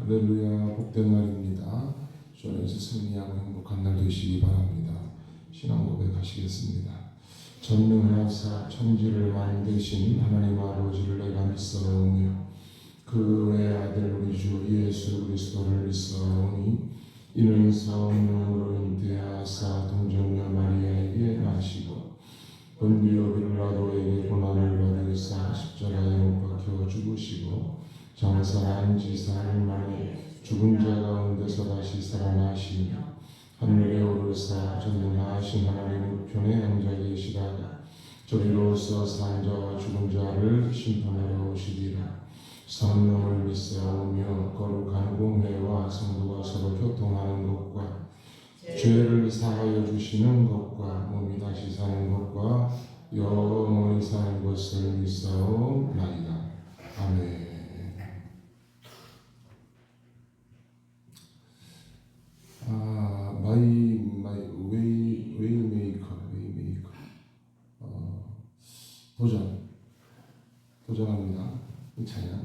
할렐루야, 복된 날입니다. 주 안에서 승리하고 행복한 날 되시기 바랍니다. 신앙 고백하시겠습니다. 전능하사 천지를 만드신 하나님 아버지를 내가 믿사오며 그 외 아들 우리 주 예수 그리스도를 믿사오니 이는 성령으로 잉태하사 동정녀 마리아에게 나시고 본디오 빌라도에게 고난을 받으사 십자가에 못 박혀 죽으시고 장사한 지 사흘 만에 죽은 자 가운데서 다시 살아나시며 하늘에 오르사 전능하신 하나님 우편에 앉아 계시다가 저리로서 산 자와 죽은 자를 심판하러 오시리라. 성령을 믿사오며 거룩한 공회와 성도가 서로 교통하는 것과 죄를 사하여 주시는 것과 몸이 다시 사는 것과 영원히 사는 것을 믿사오나이다. 아멘. 웨이메이커. 도전합니다. 이 찬양.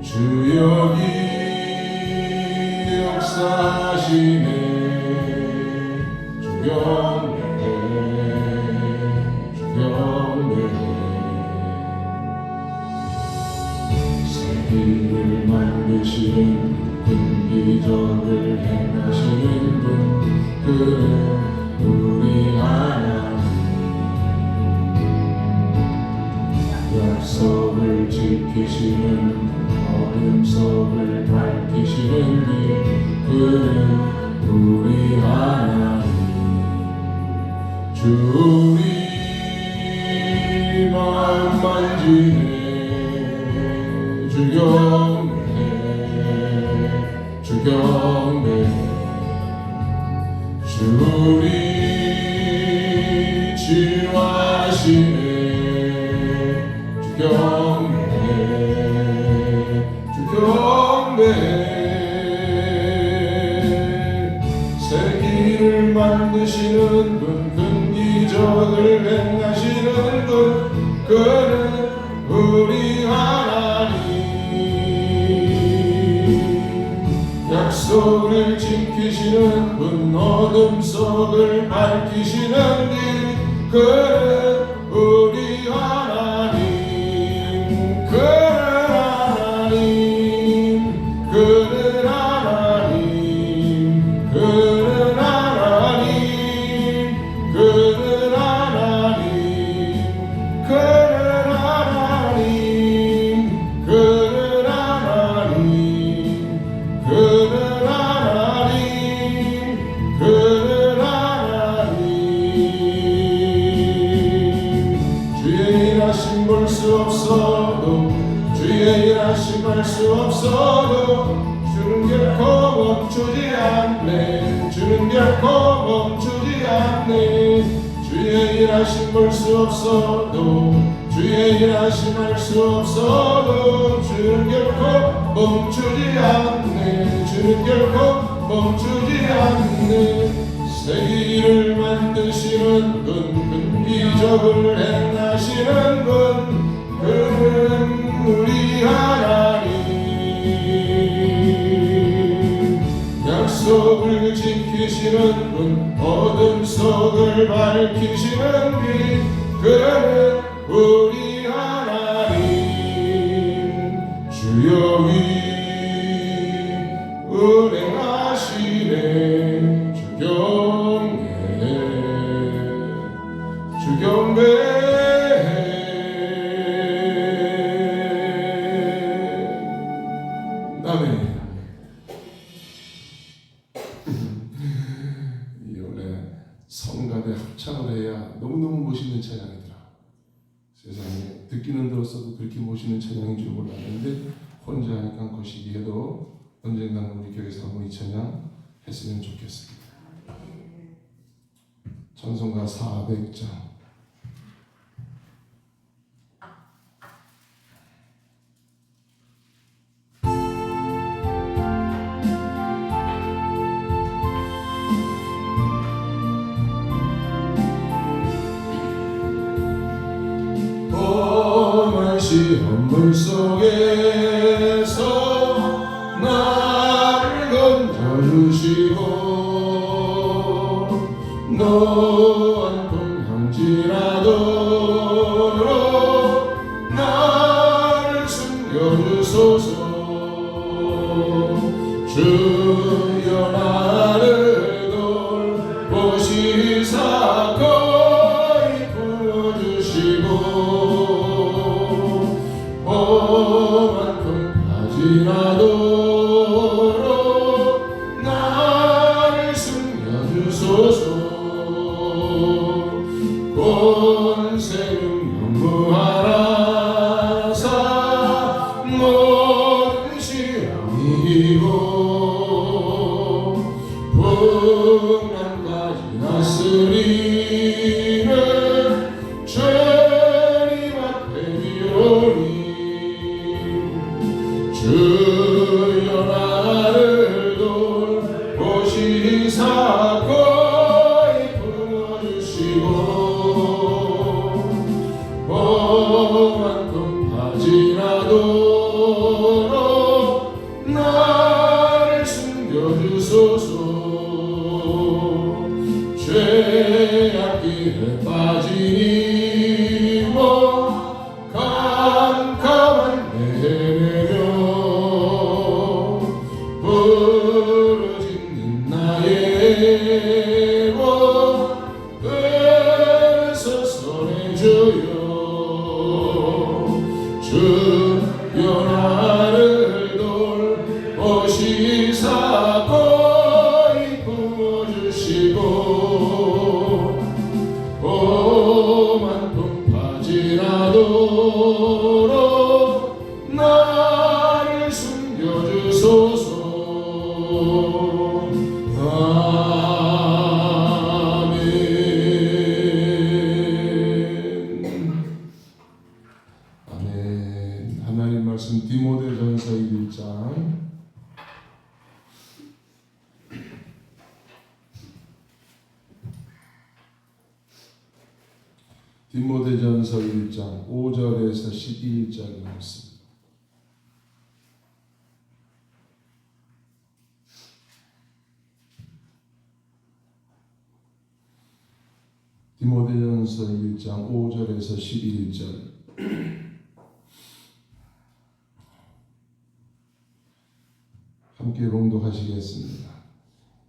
주 여기 역사하시네. 주 경배 세계를 만드시는 큰 기적을 행하시는 분 그는 우리 하나님. 약속을 지키시는 어둠 속을 밝히시는 이 그는 우리 하나님. 주 우리 마음 만지네. 주 경배 주 우리 치유하시네. 주 경배 새 길을 만드시는 분 큰 기적을 행하시는 분 그는 우리 하나님. 약속을 지키시는 분 어둠 속을 밝히시는 길 그는 우리 하나님. 주의 일하심 알 수 없어도 주는 결코 멈추지 않네. 주는 결코 멈추지 않네. 주의 일하심 볼 수 없어도 주의 일하심 알 수 없어도 주는 결코 멈추지 않네. 주는 결코 멈추지 않네. 새 길을 만드시는 분 큰 기적을 행하시는 분 그는 우리 하나님. 약속을 지키시는 분 어둠 속을 밝히시는 빛 그는 우리 하나님. 주여 은행하시네. 주 경배 성가대 합창을 해야 너무너무 멋있는 찬양이더라. 세상에 듣기는 들었어도 그렇게 멋있는 찬양인 줄 몰랐는데 혼자 하니까 거시기에도 언젠가는 우리 교회에서 한번 이 찬양 했으면 좋겠습니다. 찬송가 400장. 험한 시험 물속에서 나를 건져주시고 노한 풍향지라도록 나를 숨겨주소서. 주여 나를 돌보시사 거의 부어주시고 험한 풍파지라도록 나를 숨겨주소서. 권세 능력 무하라사 모든 시험이 이기고 풍랑까지 다스리는 주님 앞에 비로니 주여 나를 돌보시사 거의 품어주시고 험한 풍파지라도록 나를 숨겨주소서. 죄악길에 빠지니 뭐 깜깜한 내내며 부르짖는 나의 몸에서 선해주여. 주여 나를 돌보시사 거의 부어주시고 험한 풍파지라도록 나를 숨겨주소서. 아멘. 하나님 말씀 디모데전서 1장 디모데전서 1장 5절에서 11절 말씀. 디모데전서 1장 5절에서 11절. 함께 봉독하시겠습니다.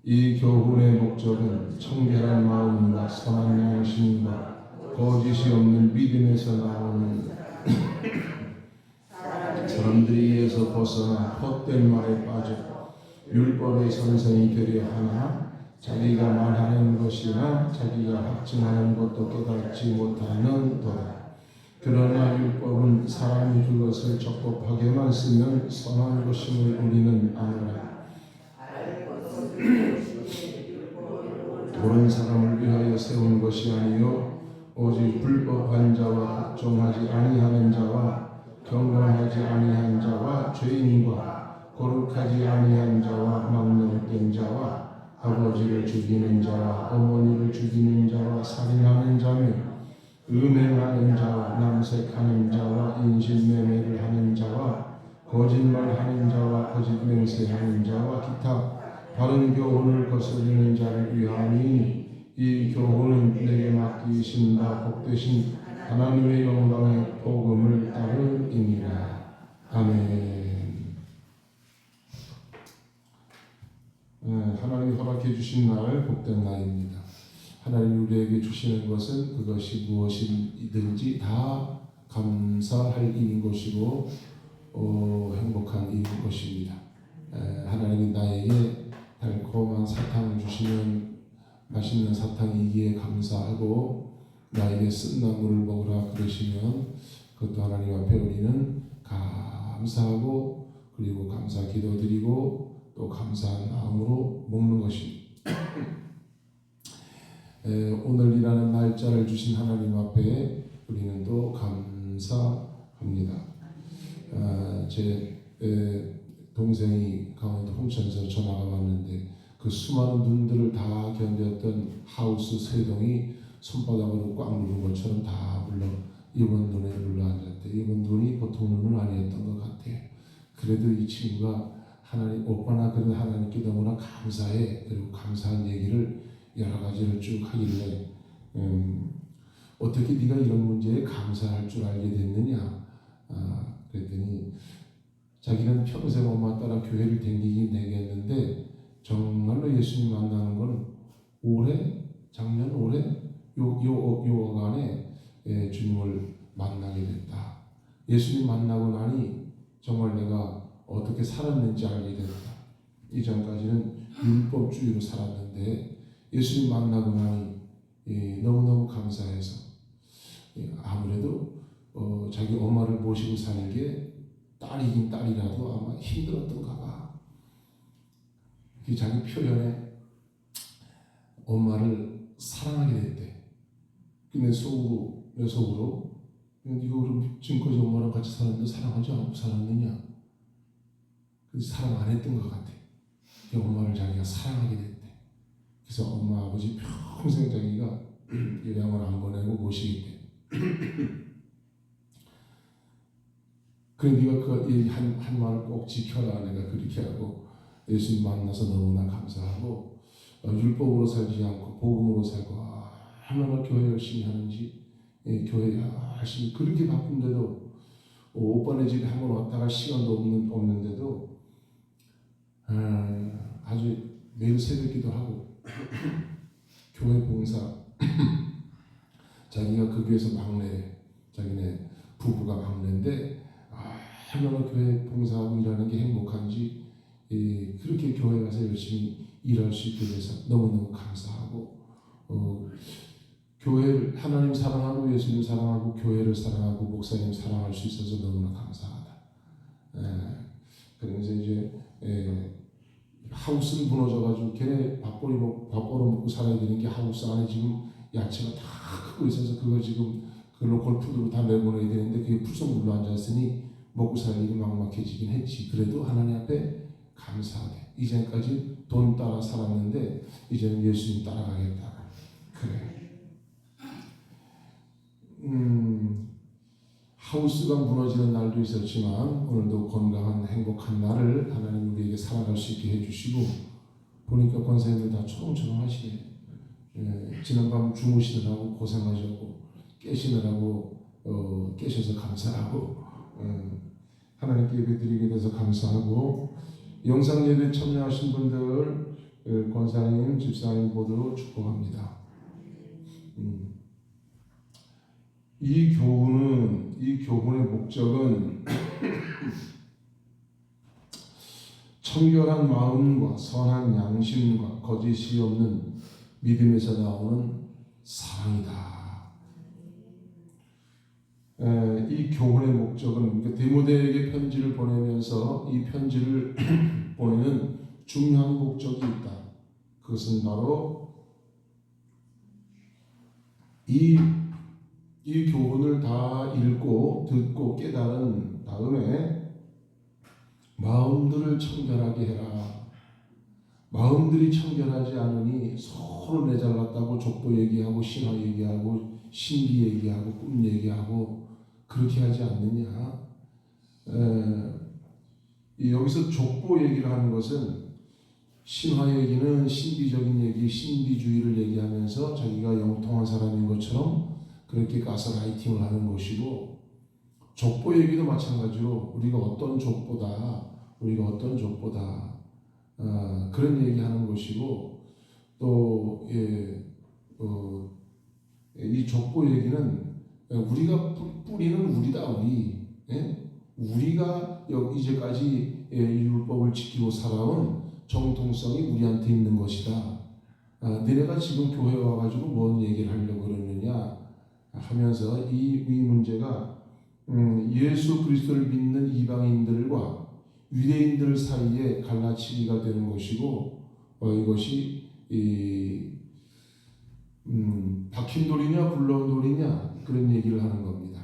이 교훈의 목적은 청결한 마음과 선한 양심과 거짓이 없는 믿음에서 나오는 사람들에게서 벗어나 헛된 말에 빠져 율법의 선생이 되려 하나 자기가 말하는 것이나 자기가 확증하는 것도 깨닫지 못하는 도다. 그러나 율법은 사람이 그것을 적법하게만 쓰면 선한 것임을 우리는 아노라. 옳은 사람을 위하여 세운 것이 아니요 오직 불법한 자와 복종하지 아니하는 자와 경건하지 아니한 자와 죄인과 거룩하지 아니한 자와 망령된 자와 아버지를 죽이는 자와 어머니를 죽이는 자와 살인하는 자며 음행하는 자와 남색하는 자와 인신매매를 하는 자와 거짓말하는 자와 거짓 맹세하는 자와 기타 바른 교훈을 거스르는 자를 위함이니 이 교훈은 내게 맡기신 바 복되신 하나님의 영광의 복음을 따르니라. 아멘. 하나님이 허락해 주신 날 복된 날입니다. 하나님 우리에게 주시는 것은 그것이 무엇이든지 다 감사할 일인 것이고 행복한 일인 것입니다. 하나님이 나에게 달콤한 사탕을 주시면 맛있는 사탕이기에 감사하고 나에게 쓴나물을 먹으라 그러시면 그것도 하나님 앞에 우리는 감사하고 그리고 감사 기도드리고 또 감사한 마음으로 먹는 것입니다. 오늘이라는 날짜를 주신 하나님 앞에 우리는 또 감사합니다. 제 동생이 강원도 홍천에서 전화가 왔는데 그 수많은 눈들을 다 견뎠던 하우스 세 동이 손바닥으로 꽉 누른 것처럼 다 불러 이번 눈에 눌러앉았대. 이번 눈이 보통 눈은 아니었던 것 같아요. 그래도 이 친구가 하나님, 오빠나 그런 하나님께 너무나 감사해. 그리고 감사한 얘기를 여러 가지를 쭉 하길래 어떻게 네가 이런 문제에 감사할 줄 알게 됐느냐? 그랬더니 자기는 평생 엄마 따라 교회를 다니긴 다녔는데 정말로 예수님 만나는 건 작년 올해 요 어간에 주님을 만나게 됐다. 예수님 만나고 나니 정말 내가 어떻게 살았는지 알게 됐다. 이전까지는 율법주의로 살았는데 예수님 만나고 나니 너무너무 감사해서 아무래도 자기 엄마를 모시고 사는 게 딸이긴 딸이라도 아마 힘들었던가 봐. 자기 표현에 엄마를 사랑하게 됐대. 내 속으로 네가 그럼 지금까지 엄마랑 같이 살았는데 사랑하지 않고 살았느냐? 그래서 사랑 안 했던 것 같아. 엄마를 자기가 사랑하게 됐대. 그래서 엄마 아버지 평생 자기가 요양을 안 보내고 모시겠대. 그래 네가 그 한 말을 꼭 지켜라. 내가 그렇게 하고 예수님 만나서 너무나 감사하고 율법으로 살지 않고 복음으로 살고 얼마나 교회 열심히 하는지 교회 열심히 그렇게 바쁜데도 오빠네 집에 한번 왔다 갈 시간도 없는데도 아주 매일 새벽기도 하고 교회 봉사 자기가 그 교회에서 막내래. 자기네 부부가 막내인데 얼마나 교회 봉사하고 일하는 게 행복한지 그렇게 교회 가서 열심히 일할 수 있게 돼서 너무너무 감사하고 교회를 하나님 사랑하고 예수님 사랑하고 교회를 사랑하고 목사님 사랑할 수 있어서 너무나 감사하다. 그러면서 이제 하우스는 무너져가지고 걔네 밥 벌어먹고 살아야 되는 게 하우스 안에 지금 야채가 다 크고 있어서 그거 지금 그 로컬 푸드로 다 내보내야 되는데 그게 풀썩 눌러앉았으니 먹고 살 일이 막막해지긴 했지. 그래도 하나님 앞에 감사하게. 이전까지 돈 따라 살았는데 이제는 예수님 따라가겠다. 그래. 하우스가 무너지는 날도 있었지만 오늘도 건강한 행복한 날을 하나님 우리에게 살아갈 수 있게 해주시고 보니까 권사님들 다 초롱초롱 하시네. 지난밤 주무시느라고 고생하셨고 깨셔서 감사하고 하나님께 예배 드리게 돼서 감사하고 영상 예배 참여하신 분들 권사님, 집사님 모두 축복합니다. 이 교훈의 목적은 청결한 마음과 선한 양심과 거짓이 없는 믿음에서 나오는 사랑이다. 이 교훈의 목적은 디모데에게 편지를 보내면서 이 편지를 보내는 중요한 목적이 있다. 그것은 바로 이 교훈을 다 읽고 듣고 깨달은 다음에 마음들을 청결하게 해라. 마음들이 청결하지 않으니 서로 내 잘났다고 족보 얘기하고 신화 얘기하고 신비 얘기하고 꿈 얘기하고 그렇게 하지 않느냐. 여기서 족보 얘기를 하는 것은 신화 얘기는 신비적인 얘기, 신비주의를 얘기하면서 자기가 영통한 사람인 것처럼 그렇게 가스라이팅을 하는 것이고 족보 얘기도 마찬가지로 우리가 어떤 족보다 그런 얘기하는 것이고 또 이 족보 얘기는 우리가 뿌리는 우리다 우리가 이제까지 율법을 지키고 살아온 정통성이 우리한테 있는 것이다. 너네가 지금 교회 와가지고 뭔 얘기를 하려고 그러느냐 하면서 이 문제가 예수 그리스도를 믿는 이방인들과 유대인들 사이에 갈라치기가 되는 것이고 이것이 박힌 돌이냐 굴러온 돌이냐 그런 얘기를 하는 겁니다.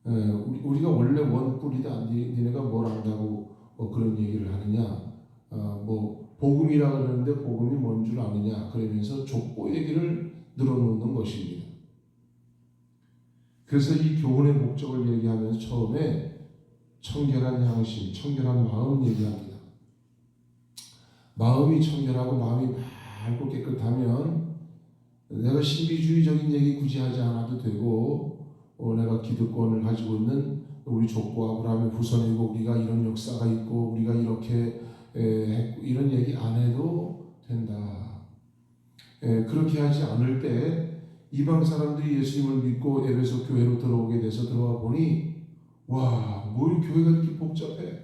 우리가 원래 원뿔이다. 니네가 뭘 안다고 그런 얘기를 하느냐. 뭐 복음이라 그러는데 복음이 뭔 줄 아느냐. 그러면서 족보 얘기를 늘어놓는 것입니다. 그래서 이 교훈의 목적을 얘기하면서 처음에 청결한 양심, 청결한 마음 얘기합니다. 마음이 청결하고 마음이 맑고 깨끗하면 내가 신비주의적인 얘기 굳이 하지 않아도 되고 내가 기득권을 가지고 있는 우리 족보 아브라함의 후손이고 우리가 이런 역사가 있고 우리가 이렇게 했고 이런 얘기 안 해도 된다. 그렇게 하지 않을 때 이방 사람들이 예수님을 믿고 에베소 교회로 들어오게 돼서 들어와 보니 와, 뭐 교회가 이렇게 복잡해?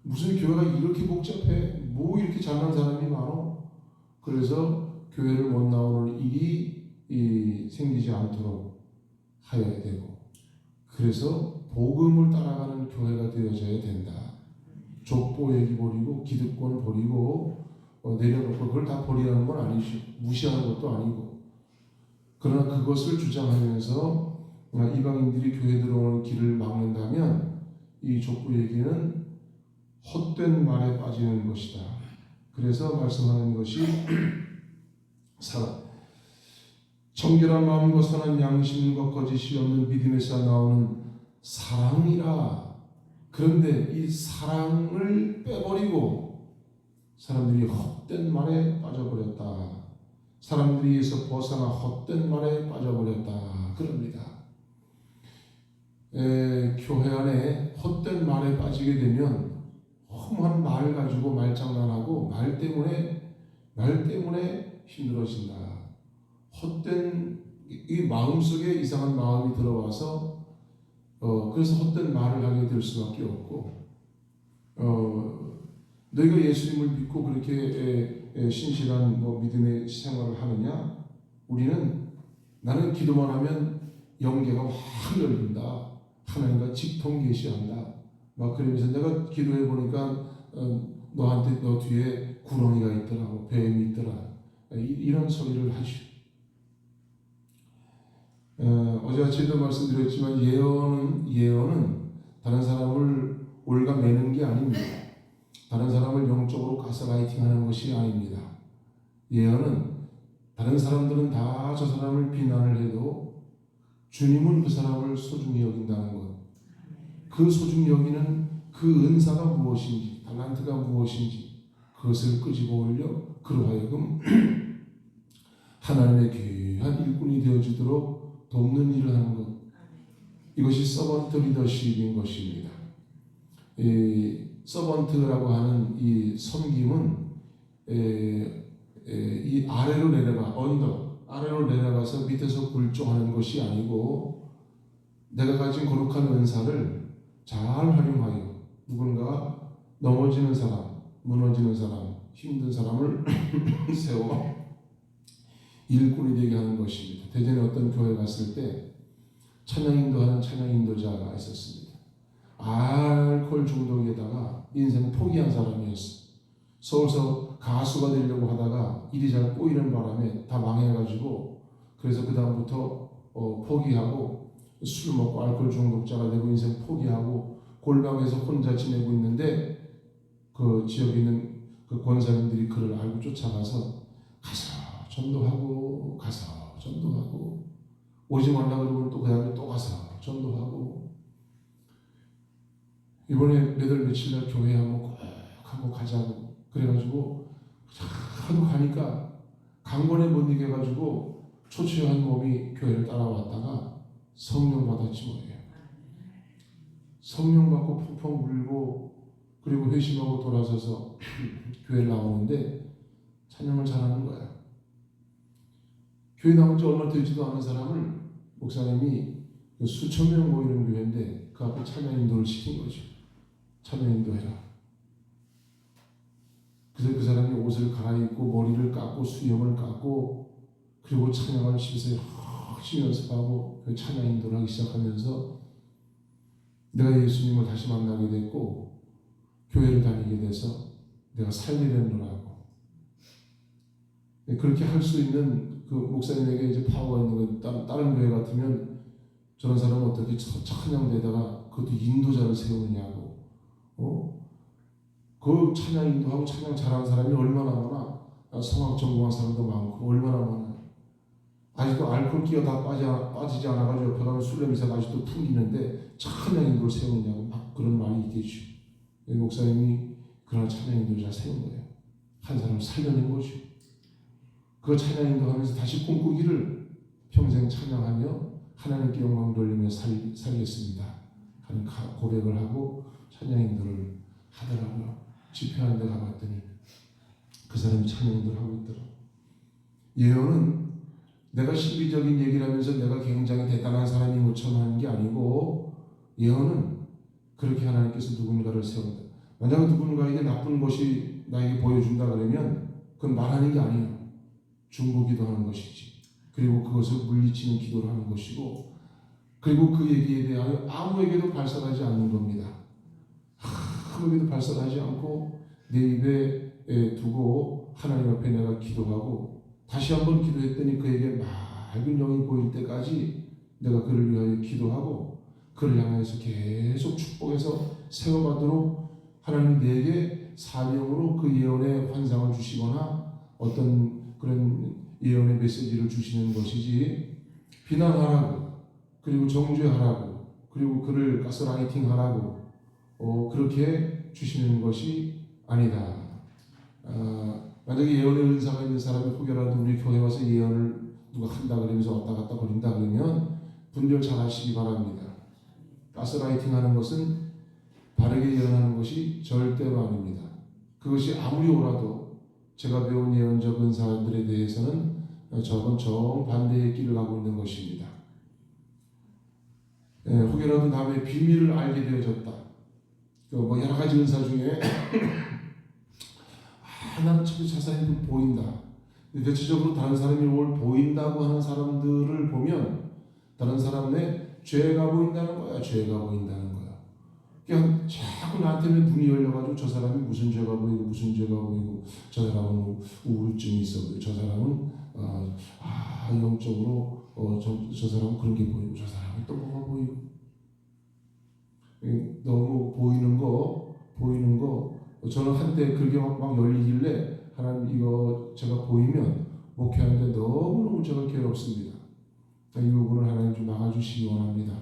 무슨 교회가 이렇게 복잡해? 뭐 이렇게 잘난 사람이 많어? 그래서 교회를 못 나오는 일이 생기지 않도록 하여야 되고 그래서 복음을 따라가는 교회가 되어져야 된다. 족보 얘기 버리고 기득권 버리고 내려놓고 그걸 다 버리라는 건 아니죠. 무시하는 것도 아니고 그러나 그것을 주장하면서 이방인들이 교회 들어오는 길을 막는다면 이 족보 얘기는 헛된 말에 빠지는 것이다. 그래서 말씀하는 것이 청결한 마음과 선한 양심과 거짓이 없는 믿음에서 나오는 사랑이라. 그런데 이 사랑을 빼버리고 사람들이 헛된 말에 빠져버렸다. 사람들이에서 벗어나 헛된 말에 빠져버렸다. 그럽니다. 교회 안에 헛된 말에 빠지게 되면 험한 말 가지고 말장난하고 말 때문에 힘들어진다. 헛된 이 마음속에 이상한 마음이 들어와서 그래서 헛된 말을 하게 될 수밖에 없고 너희가 예수님을 믿고 그렇게 신실한 믿음의 생활을 하느냐? 우리는 나는 기도만 하면 영계가 확 열린다. 하나님과 직통 계시한다. 막 그러면서 내가 기도해 보니까 너한테 너 뒤에 구렁이가 있더라, 뱀이 있더라. 이런 소리를 하시오. 어제 아침에도 말씀드렸지만 예언은 다른 사람을 올가매는 게 아닙니다. 다른 사람을 영적으로 가스라이팅하는 것이 아닙니다. 예언은 다른 사람들은 다 저 사람을 비난을 해도 주님은 그 사람을 소중히 여긴다는 것. 그 소중히 여기는 그 은사가 무엇인지, 달란트가 무엇인지 그것을 끄집어 올려 그로 하여금 하나님의 귀한 일꾼이 되어주도록 돕는 일을 하는 것. 이것이 서번트 리더십인 것입니다. 서번트라고 하는 이 섬김은 이 아래로 내려가 아래로 내려가서 밑에서 굴종하는 것이 아니고 내가 가진 거룩한 은사를 잘 활용하여 누군가 넘어지는 사람, 무너지는 사람, 힘든 사람을 세워 일꾼이 되게 하는 것입니다. 대전에 어떤 교회 갔을 때 찬양인도하는 찬양인도자가 있었습니다. 알코올 중독에다가 인생 포기한 사람이었어요. 서울서 가수가 되려고 하다가 일이 잘 꼬이는 바람에 다 망해가지고 그래서 그 다음부터 포기하고 술 먹고 알코올 중독자가 되고 인생 포기하고 골방에서 혼자 지내고 있는데 그 지역에 있는 그 권사님들이 그를 알고 쫓아가서 가서 전도하고 오지 말라 그러고 또 그 다음에 또 가서 전도하고 이번에 며칠 날 교회 한번 가자고 그래가지고 하도 가니까 강권에 못 이겨가지고 초췌한 몸이 교회를 따라왔다가 성령 받았지 뭐예요. 성령 받고 펑펑 울고 그리고 회심하고 돌아서서 교회를 나오는데 찬양을 잘하는 거야. 교회 나온 지 얼마 되지도 않은 사람을 목사님이 수천 명 모이는 교회인데 그 앞에 찬양 인도를 시킨 거죠. 찬양 인도해라. 그래서 그 사람이 옷을 갈아입고 머리를 깎고 수염을 깎고 그리고 찬양을 집에서 열심히 연습하고 그 찬양 인도를 하기 시작하면서 내가 예수님을 다시 만나게 됐고 교회를 다니게 돼서 내가 살게 됐노라고 그렇게 할 수 있는 그 목사님에게 이제 파워가 있는 거, 다른 교회 같으면 저런 사람은 어떻게 찬양대에다가 그것도 인도자를 세우느냐고, 그 찬양 인도하고 찬양 잘하는 사람이 얼마나 많아. 성악 전공한 사람도 많고 얼마나 많아. 아직도 알코올 기가 다 빠지지 않아가지고 옆에 가면 술 냄새가 아직도 풍기는데 찬양 인도를 세우느냐고 막 그런 말이 있겠죠. 목사님이 그런 찬양 인도를 잘 세운 거예요. 한 사람을 살려낸 거죠. 그 찬양 인도하면서 다시 꿈꾸기를 평생 찬양하며 하나님께 영광 돌리며 살겠습니다 하는 고백을 하고 찬양 인도를 하더라고요. 집회하는 데 가봤더니 그 사람이 찬양 인도를 하고 있더라고요. 예언은 내가 신비적인 얘기를 하면서 내가 굉장히 대단한 사람인 것처럼 하는 게 아니고, 예언은 그렇게 하나님께서 누군가를 세운다. 만약 누군가에게 나쁜 것이 나에게 보여준다 그러면 그건 말하는 게 아니에요. 중보기도 하는 것이지. 그리고 그것을 물리치는 기도를 하는 것이고, 그리고 그 얘기에 대하여 아무에게도 발설하지 않는 겁니다. 아무에게도 발설하지 않고 내 입에 두고 하나님 앞에 내가 기도하고, 다시 한번 기도했더니 그에게 맑은 영이 보일 때까지 내가 그를 위하여 기도하고 그를 향해서 계속 축복해서 세워가도록 하나님 내게 사명으로 그 예언의 환상을 주시거나 어떤 그런 예언의 메시지를 주시는 것이지, 비난하라고 그리고 정죄하라고 그리고 그를 가스라이팅하라고 그렇게 주시는 것이 아니다. 만약에 예언의 은사가 있는 사람이 혹여라도 우리 교회 와서 예언을 누가 한다 그러면서 왔다 갔다 거린다 그러면 분별 잘 하시기 바랍니다. 가스라이팅 하는 것은 바르게 예언하는 것이 절대로 아닙니다. 그것이 아무리 오라도 제가 배운 예언적 은사들에 대해서는 저건 정반대의 길을 가고 있는 것입니다. 혹여라도 남의 비밀을 알게 되어졌다. 뭐 여러 가지 은사 중에 나는 참 자세히 보인다. 대체적으로 다른 사람이 뭘 보인다고 하는 사람들을 보면 다른 사람의 죄가 보인다는 거야. 죄가 보인다는 거야. 그냥 자꾸 나한테는 눈이 열려가지고 저 사람이 무슨 죄가 보이고 무슨 죄가 보이고, 저 사람은 우울증이 있어, 저 사람은 영적으로 저 사람은 그런 게 보이고, 저 사람은 또 뭐가 보이고. 너무 보이는 거 저는 한때 그게 막 열리길래 하나님 이거 제가 보이면 목회하는데 너무너무 제가 괴롭습니다. 이 부분을 하나님 좀 막아주시기 원합니다.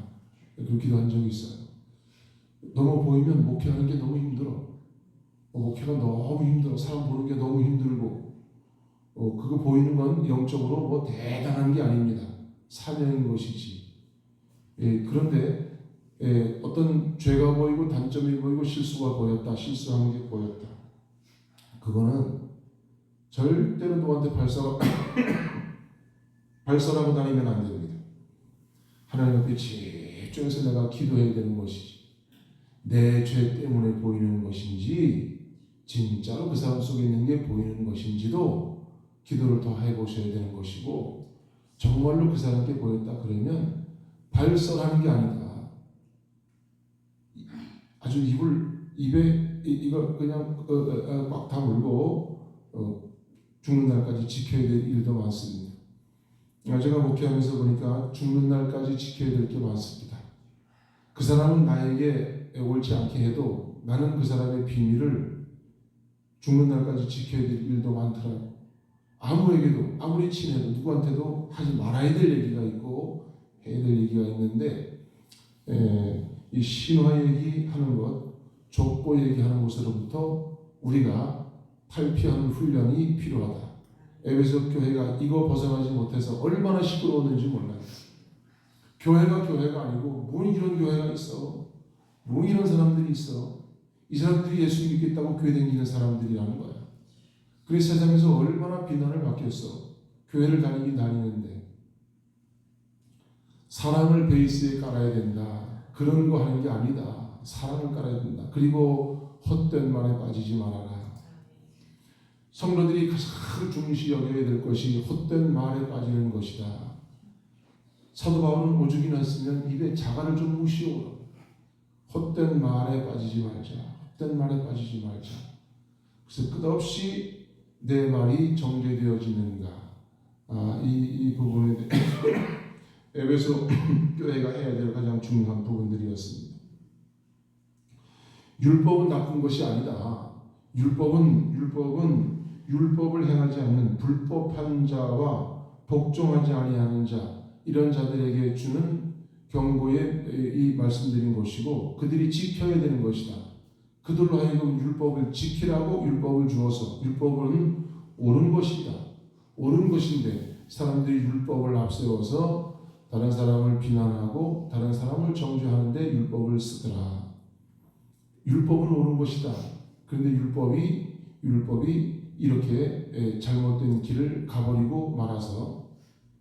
그렇게 기도한 적이 있어요. 너무 보이면 목회하는 게 너무 힘들어. 목회가 너무 힘들어. 사람 보는 게 너무 힘들고, 그거 보이는 건 영적으로 뭐 대단한 게 아닙니다. 사명인 것이지. 그런데 어떤 죄가 보이고 단점이 보이고 실수가 보였다, 실수하는 게 보였다, 그거는 절대로 누구한테 발설하고 다니면 안 됩니다. 하나님 앞에 집중해서 내가 기도해야 되는 것이지, 내 죄 때문에 보이는 것인지 진짜로 그 사람 속에 있는 게 보이는 것인지도 기도를 더 해보셔야 되는 것이고, 정말로 그 사람께 보였다 그러면 발설하는 게 아니다. 아주 입에 이거 그냥 꽉 다물고 죽는 날까지 지켜야 될 일도 많습니다. 제가 목회하면서 보니까 죽는 날까지 지켜야 될 게 많습니다. 그 사람은 나에게 옳지 않게 해도 나는 그 사람의 비밀을 죽는 날까지 지켜야 될 일도 많더라고요. 아무에게도, 아무리 친해도 누구한테도 하지 말아야 될 얘기가 있고 해야 될 얘기가 있는데, 이 신화 얘기하는 것, 족보 얘기하는 것으로부터 우리가 탈피하는 훈련이 필요하다. 에베소 교회가 이거 벗어나지 못해서 얼마나 시끄러웠는지 몰라요. 교회가 아니고 뭐 이런 교회가 있어, 뭐 이런 사람들이 있어, 이 사람들이 예수 믿겠다고 교회 다니는 사람들이라는 거야. 그래서 세상에서 얼마나 비난을 받겠어. 교회를 다니는데 사랑을 베이스에 깔아야 된다. 그런 거 하는 게 아니다. 사랑을 깔아야 된다. 그리고 헛된 말에 빠지지 말아라. 성도들이 가장 중시 여겨야 될 것이 헛된 말에 빠지는 것이다. 사도 바울은 오죽이나 했으면 입에 자갈을 좀 무시오. 헛된 말에 빠지지 말자. 헛된 말에 빠지지 말자. 그래서 끝없이 내 말이 정죄되어지는가, 이 부분에 대해 에베소 교회가 해야 될 가장 중요한 부분들이었습니다. 율법은 나쁜 것이 아니다. 율법을 행하지 않는 불법한 자와 복종하지 아니하는 자, 이런 자들에게 주는 경고에 이 말씀드린 것이고, 그들이 지켜야 되는 것이다. 그들로 하여금 율법을 지키라고 율법을 주어서, 율법은 옳은 것이다. 옳은 것인데 사람들이 율법을 앞세워서 다른 사람을 비난하고 다른 사람을 정죄하는데 율법을 쓰더라. 율법은 옳은 것이다. 그런데 율법이 이렇게 잘못된 길을 가버리고 말아서,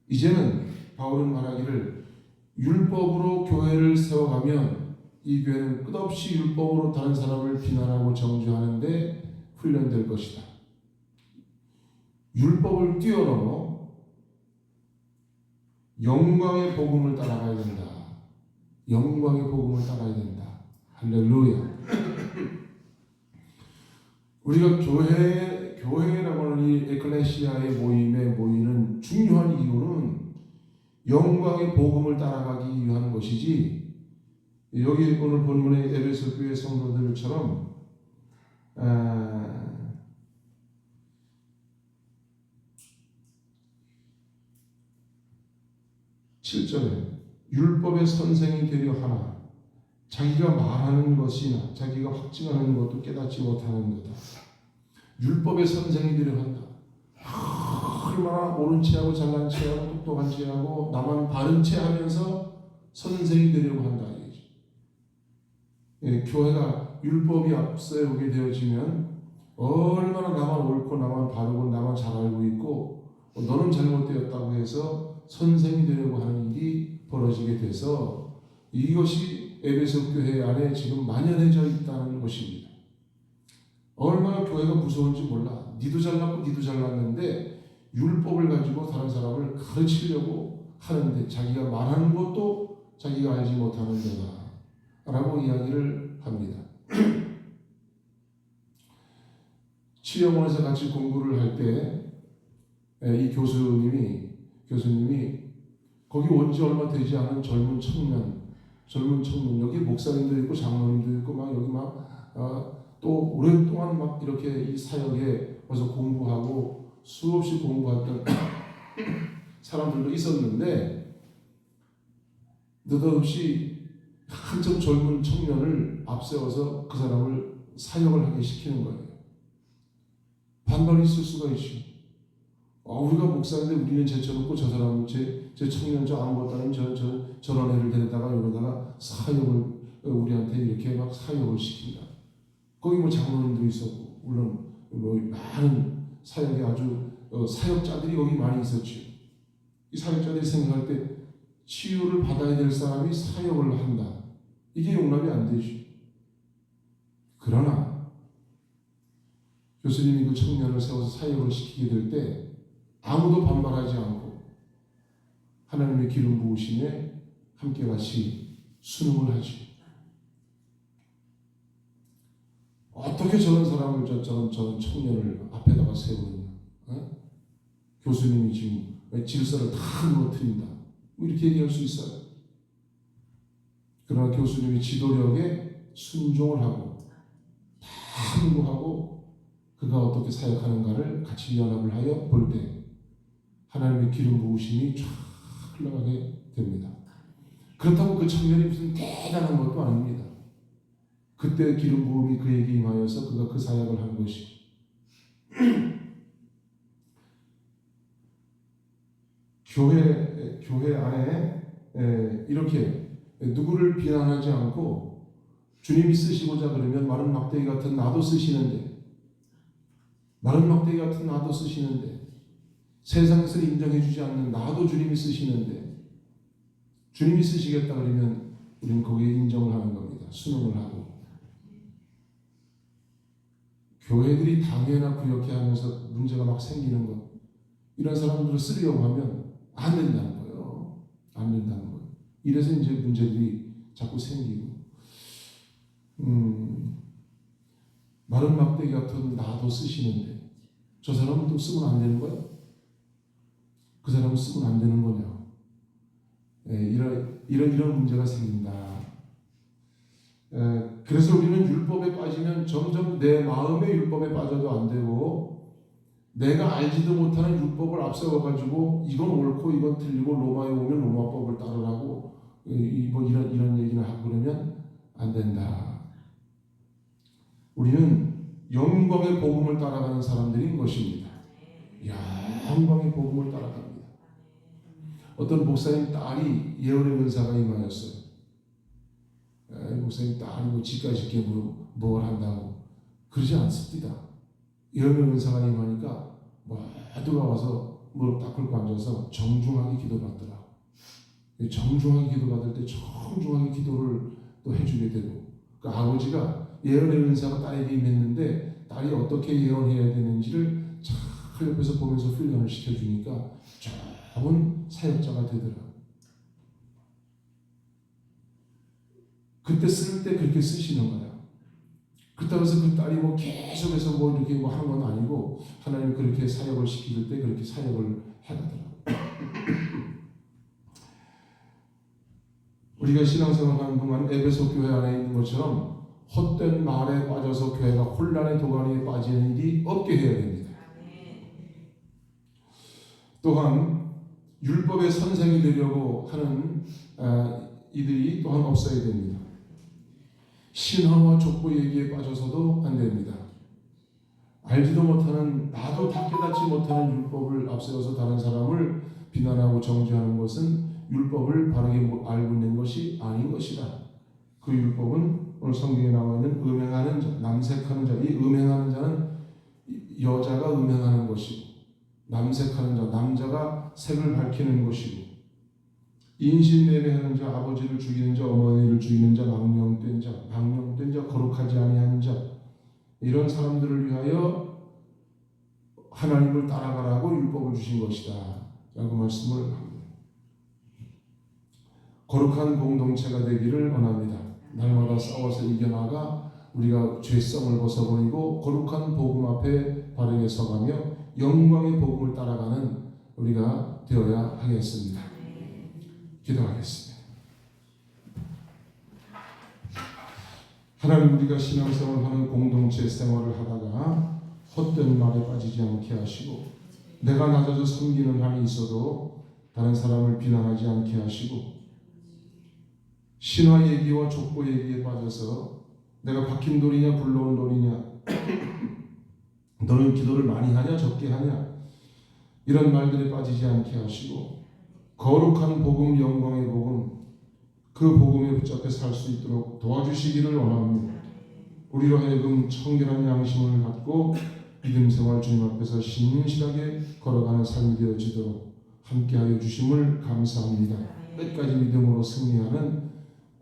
이제는 바울은 말하기를 율법으로 교회를 세워가면 이 교회는 끝없이 율법으로 다른 사람을 비난하고 정죄하는데 훈련될 것이다. 율법을 뛰어넘어 영광의 복음을 따라가야 된다. 영광의 복음을 따라야 된다. 할렐루야. 우리가 교회라고 하는 이 에클레시아의 모임에 모이는 중요한 이유는 영광의 복음을 따라가기 위한 것이지, 여기 오늘 본문의 에베소 교회 성도들처럼 7절에 율법의 선생이 되려 하나 자기가 말하는 것이나 자기가 확증하는 것도 깨닫지 못하는 거다. 율법의 선생이 되려 한다. 얼마나 옳은 체하고 잘난 체하고 똑똑한 체하고 나만 바른 체하면서 선생이 되려고 한다. 교회가 율법이 앞세우게 되어지면 얼마나 나만 옳고 나만 바르고 나만 잘 알고 있고 너는 잘못되었다고 해서 선생이 되려고 하는 일이 벌어지게 돼서 이것이 에베소 교회 안에 지금 만연해져 있다는 것입니다. 얼마나 교회가 무서운지 몰라. 니도 잘났고 니도 잘났는데 율법을 가지고 다른 사람을 가르치려고 하는데 자기가 말하는 것도 자기가 알지 못하는 데다 라고 이야기를 합니다. 치영원에서 같이 공부를 할 때 이 교수님이 거기 온 지 얼마 되지 않은 젊은 청년 여기 목사님도 있고 장로님도 있고 막 여기 또 오랫동안 막 이렇게 이 사역에 와서 공부하고 수없이 공부했던 사람들도 있었는데 느닷없이 한참 젊은 청년을 앞세워서 그 사람을 사역을 하게 시키는 거예요. 반발이 있을 수가 있죠. 우리가 목사인데 우리는 제쳐놓고 저 사람은 제 청년 저 아무것도 아닌 저런 애를 데려다가 여기다가 사역을 우리한테 이렇게 막 사역을 시킨다. 거기 뭐 장로님도 있었고 물론 뭐 많은 사역에 아주 사역자들이 거기 많이 있었죠. 이 사역자들이 생각할 때 치유를 받아야 될 사람이 사역을 한다. 이게 용납이 안 되죠. 그러나 교수님이 그 청년을 세워서 사역을 시키게 될 때 아무도 반발하지 않고 하나님의 기름 부으심에 함께 같이 순응을 하죠. 어떻게 저런 사람을 저런 청년을 앞에다가 세우느냐? 교수님이 지금 질서를 다 무너뜨린다. 이렇게 얘기할 수 있어요. 그러나 교수님이 지도력에 순종을 하고 다 공부하고 그가 어떻게 사역하는가를 같이 연합을 하여 볼 때 하나님의 기름 부으심이 쫙 흘러가게 됩니다. 그렇다고 그 청년이 무슨 대단한 것도 아닙니다. 그때 기름 부음이 그에게 임하여서 그가 그 사역을 한 것이 교회 안에 이렇게 누구를 비난하지 않고 주님이 쓰시고자 그러면 마른 막대기 같은 나도 쓰시는데 세상에서 인정해 주지 않는 나도 주님이 쓰시는데 주님이 쓰시겠다 그러면 우리는 거기에 인정을 하는 겁니다. 순응을 하고 교회들이 당회나 구역회 하면서 문제가 막 생기는 것 이런 사람들을 쓰려고 하면 안 된다는 거예요. 이래서 이제 문제들이 자꾸 생기고 마른 막대기 같은 나도 쓰시는데 저 사람은 또 쓰면 안 되는 거예요. 그 사람은 쓰면 안 되는 거냐? 이런 문제가 생긴다. 그래서 우리는 율법에 빠지면 점점 내 마음의 율법에 빠져도 안 되고, 내가 알지도 못하는 율법을 앞세워가지고 이건 옳고 이건 틀리고 로마에 오면 로마법을 따르라고 이런 얘기를 하고 그러면 안 된다. 우리는 영광의 복음을 따라가는 사람들인 것입니다. 영광의 복음을 따라갑니다. 어떤 목사님 딸이 예언의 은사가 임하였어요. 목사님 딸이 뭐 집까지 뭘 한다고 그러지 않습니다. 예언의 은사가 임하니까 모두가 와서 무릎 딱 꿇고 앉아서 정중하게 기도받더라. 정중하게 기도받을 때 정중하게 기도를 또 해주게 되고, 그 아버지가 예언의 은사가 딸에게 임했는데 딸이 어떻게 예언해야 되는지를 잘 옆에서 보면서 훈련을 시켜주니까 좋은 사역자가 되더라. 그때 쓸 때 그렇게 쓰시는 거야. 그렇다고 해서 그 딸이 계속해서 이렇게 하는 건 아니고, 하나님 그렇게 사역을 시킬 때 그렇게 사역을 해가더라고. 우리가 신앙생활하는 동안 에베소 교회 안에 있는 것처럼 헛된 말에 빠져서 교회가 혼란의 도가니에 빠지는 일이 없게 해야 됩니다. 또한 율법의 선생이 되려고 하는 이들이 또한 없어야 됩니다. 신화와 족보 얘기에 빠져서도 안 됩니다. 알지도 못하는, 나도 다 깨닫지 못하는 율법을 앞세워서 다른 사람을 비난하고 정죄하는 것은 율법을 바르게 알고 있는 것이 아닌 것이다. 그 율법은 오늘 성경에 나와 있는 음행하는 자, 남색하는 자, 이 음행하는 자는 여자가 음행하는 것이고, 남색하는 자, 남자가 색을 밝히는 것이고, 인신매매하는 자, 아버지를 죽이는 자, 어머니를 죽이는 자, 망령된 자, 거룩하지 아니한 자, 이런 사람들을 위하여 하나님을 따라가라고 율법을 주신 것이다 라고 말씀을 합니다. 거룩한 공동체가 되기를 원합니다. 날마다 싸워서 이겨나가 우리가 죄성을 벗어버리고 거룩한 복음 앞에 바르게 서가며 영광의 복음을 따라가는 우리가 되어야 하겠습니다. 기도하겠습니다. 하나님, 우리가 신앙생활하는 공동체 생활을 하다가 헛된 말에 빠지지 않게 하시고, 내가 낮아져 섬기는 한이 있어도 다른 사람을 비난하지 않게 하시고, 신화 얘기와 족보 얘기에 빠져서 내가 박힌 돌이냐 굴러온 돌이냐, 너는 기도를 많이 하냐 적게 하냐, 이런 말들에 빠지지 않게 하시고, 거룩한 복음, 영광의 복음, 그 복음에 붙잡혀 살 수 있도록 도와주시기를 원합니다. 우리로 하여금 청결한 양심을 갖고 믿음 생활 주님 앞에서 신실하게 걸어가는 삶이 되어지도록 함께하여 주심을 감사합니다. 끝까지 믿음으로 승리하는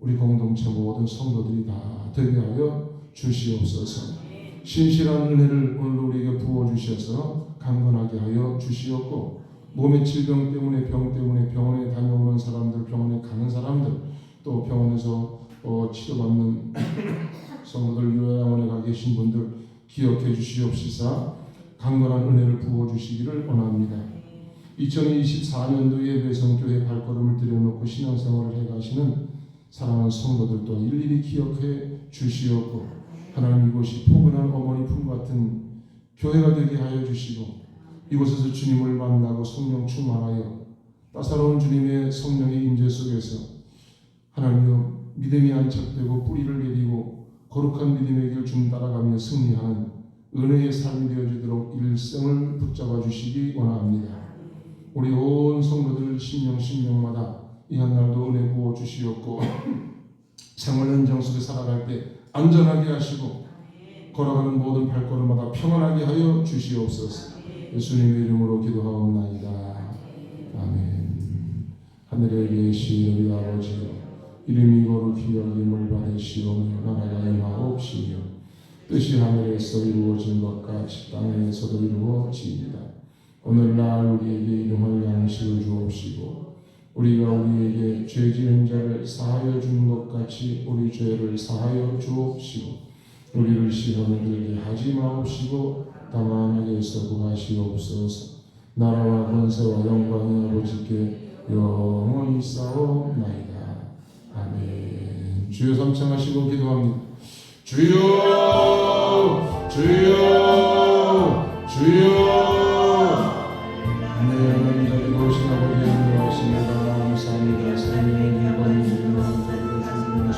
우리 공동체 모든 성도들이 다 되게 하여 주시옵소서. 신실한 은혜를 오늘 우리에게 부어주셔서 강건하게 하여 주시옵고, 몸의 질병 때문에, 병 때문에 병원에 다녀오는 사람들, 병원에 가는 사람들, 또 병원에서 치료받는 성도들, 요양원에 가 계신 분들 기억해 주시옵시사 강건한 은혜를 부어주시기를 원합니다. 2024년도에 배성교회 발걸음을 들여놓고 신앙생활을 해가시는 사랑하는 성도들도 일일이 기억해 주시옵고, 하나님, 이곳이 포근한 어머니 품 같은 교회가 되게 하여 주시고, 이곳에서 주님을 만나고 성령 충만하여 따사로운 주님의 성령의 임재 속에서 하나님여 믿음이 안착되고 뿌리를 내리고 거룩한 믿음의 길 중 따라가며 승리하는 은혜의 삶이 되어지도록 일생을 붙잡아 주시기 원합니다. 우리 온 성도들 심령마다 이 한날도 은혜 부어 주시옵고, 생활 현장 속에 살아갈 때 안전하게 하시고 걸어가는 모든 발걸음마다 평안하게 하여 주시옵소서. 예수님의 이름으로 기도하옵나이다. 아멘. 하늘에 계신 우리 아버지여, 이름이 거룩히 여김을 받으시오며 나라가 임하옵시며 뜻이 하늘에서 이루어진 것 같이 땅에서도 이루어지이다. 오늘날 우리에게 일용할 양식을 주옵시고, 우리가 우리에게 죄 지은 자를 사하여 주는 것 같이 우리 죄를 사하여 주옵시고, 우리를 시험에 들게 하지 마옵시고 다만 악에서 구하시옵소서. 나라와 권세와 영광이 아버지께 영원히 있사옵나이다. 아멘. 주여 삼창하시고 기도합니다. 주여 주여 주여. 하나님 자리에 오신 아버지 인도하십니다. 감사합니다. 생명의 기관이 주님을 주님의 손으로